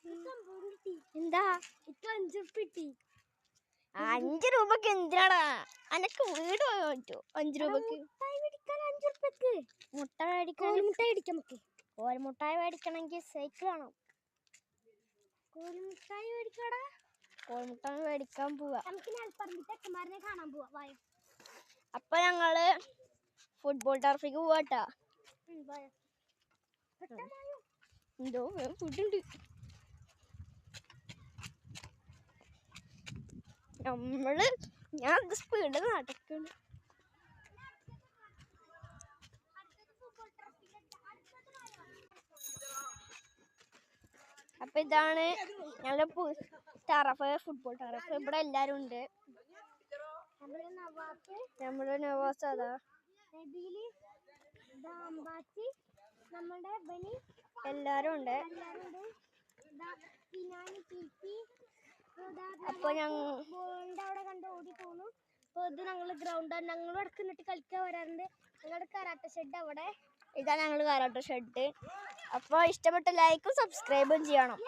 എന്താ 5 രൂപ 5 രൂപക്ക് എന്തിനാടാ അനക്ക് വീട് പോകാൻ പറ്റുമോ 5 രൂപക്ക് മുട്ട മേടിക്കാൻ കോൽമുട്ടായി മേടിക്കണമെങ്കിൽ സൈക്കിൾ വേണം കോൽമുട്ടായി മേടിക്കാൻ പോവാ അപ്പൊ ഞങ്ങള് ഫുട്ബോൾ ടർഫിക്ക് പോവാട്ടാ എന്തോ ഫുഡുണ്ട് ഞാൻ സ്പീഡ് നടക്കുന്നു അപ്പൊ ഇതാണ് ഞങ്ങളുടെ ടറഫ് ഫുട്ബോൾ ടറഫ് ഇവിടെ എല്ലാരും ഉണ്ട് നമ്മുടെ നവാസ് അതാ എല്ലാരും ഉണ്ട് അപ്പൊ അവിടെ കണ്ട് ഓടി പോന്നു അപ്പൊ ഇത് ഞങ്ങള് ഗ്രൗണ്ടാണ് ഞങ്ങൾ ഇടക്ക് നിന്നിട്ട് കളിക്കാൻ വരാറുണ്ട് ഞങ്ങളുടെ കരാട്ട ഷെഡ് അവിടെ ഇതാണ് ഞങ്ങള് കരാട്ട ഷെഡ് അപ്പൊ ഇഷ്ടപ്പെട്ട ലൈക്കും സബ്സ്ക്രൈബും ചെയ്യണം